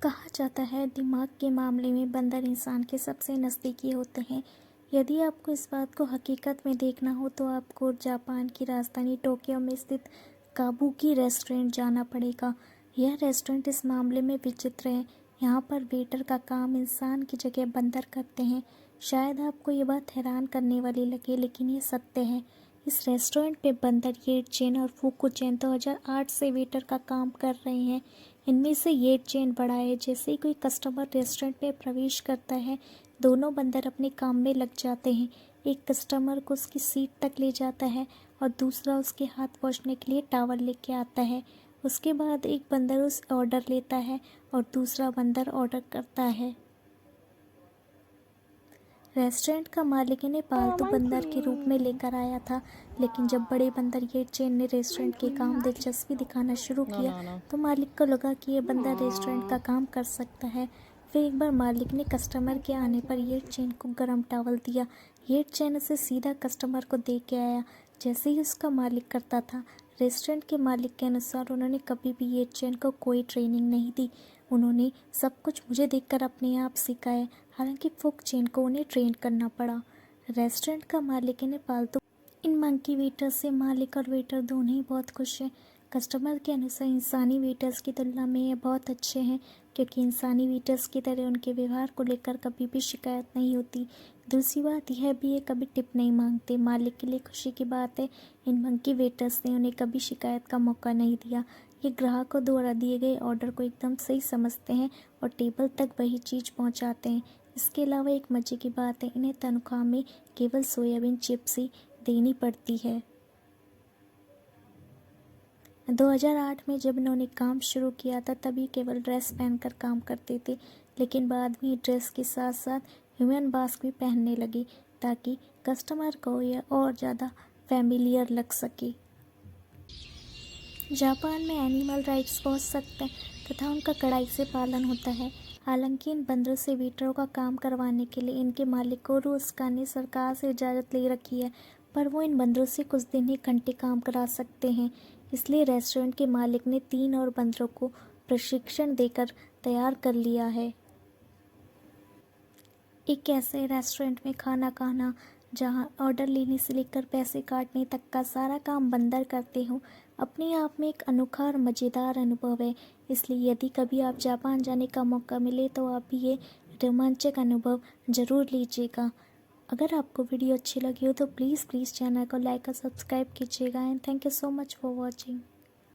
कहा जाता है दिमाग के मामले में बंदर इंसान के सबसे नज़दीकी होते हैं। यदि आपको इस बात को हकीकत में देखना हो तो आपको जापान की राजधानी टोक्यो में स्थित काबुकी रेस्टोरेंट जाना पड़ेगा। यह रेस्टोरेंट इस मामले में विचित्र है। यहाँ पर वेटर का काम इंसान की जगह बंदर करते हैं। शायद आपको ये बात हैरान करने वाली लगे, लेकिन ये सत्य है। इस रेस्टोरेंट में बंदर येट चेन और फूकू चेन 2008 से वेटर का काम कर रहे हैं। इनमें से येट चेन बड़ा है। जैसे ही कोई कस्टमर रेस्टोरेंट में प्रवेश करता है, दोनों बंदर अपने काम में लग जाते हैं। एक कस्टमर को उसकी सीट तक ले जाता है और दूसरा उसके हाथ पोंछने के लिए टॉवल लेके आता है। उसके बाद एक बंदर उस ऑर्डर लेता है और दूसरा बंदर ऑर्डर करता है। रेस्टोरेंट का मालिक इन्हें पालतू बंदर के रूप में लेकर आया था, लेकिन जब बड़े बंदर येट चेन ने रेस्टोरेंट के काम दिलचस्पी दिखाना शुरू किया तो मालिक को लगा कि ये बंदर रेस्टोरेंट का काम कर सकता है। फिर एक बार मालिक ने कस्टमर के आने पर येट चेन को गर्म टॉवल दिया। येट चेन उसे सीधा कस्टमर को दे के आया, जैसे ही उसका मालिक करता था। रेस्टोरेंट के मालिक के अनुसार उन्होंने कभी भी येट चेन को कोई ट्रेनिंग नहीं दी। उन्होंने सब कुछ मुझे देखकर अपने आप सीखा है। हालांकि फुक चेन को उन्हें ट्रेन करना पड़ा। रेस्टोरेंट का मालिक इन्हें पालतू इन मंकी वेटर से मालिक और वेटर दोनों ही बहुत खुश हैं। कस्टमर के अनुसार इंसानी वेटर्स की तुलना में ये बहुत अच्छे हैं, क्योंकि इंसानी वेटर्स की तरह उनके व्यवहार को लेकर कभी भी शिकायत नहीं होती। दूसरी बात यह भी है, कभी टिप नहीं मांगते। मालिक के लिए खुशी की बात है, इन मंकी वेटर्स ने उन्हें कभी शिकायत का मौका नहीं दिया। ये ग्राहकों द्वारा दिए गए ऑर्डर को एकदम सही समझते हैं और टेबल तक वही चीज़ पहुंचाते हैं। इसके अलावा एक मज़े की बात है, इन्हें तनख्वाह में केवल सोयाबीन चिप्स ही देनी पड़ती है। 2008 में जब इन्होंने काम शुरू किया था तभी केवल ड्रेस पहनकर काम करते थे, लेकिन बाद में ड्रेस के साथ साथ ह्यूमन मास्क भी पहनने लगे ताकि कस्टमर को यह और ज़्यादा फैमिलियर लग सके। जापान में एनिमल राइट्स बहुत सख्त हैं तथा उनका कड़ाई से पालन होता है। हालांकि इन बंदरों से वेटरों का काम करवाने के लिए इनके मालिक को रूसका ने सरकार से इजाज़त ले रखी है, पर वो इन बंदरों से कुछ दिन ही घंटे काम करा सकते हैं। इसलिए रेस्टोरेंट के मालिक ने 3 और बंदरों को प्रशिक्षण देकर तैयार कर लिया है। एक ऐसे रेस्टोरेंट में खाना खाना जहां ऑर्डर लेने से लेकर पैसे काटने तक का सारा काम बंदर करते हो, अपने आप में एक अनोखा और मज़ेदार अनुभव है। इसलिए यदि कभी आप जापान जाने का मौका मिले तो आप भी ये रोमांचक अनुभव ज़रूर लीजिएगा। अगर आपको वीडियो अच्छी लगी हो तो प्लीज़ चैनल को लाइक और सब्सक्राइब कीजिएगा। And thank you so much for watching.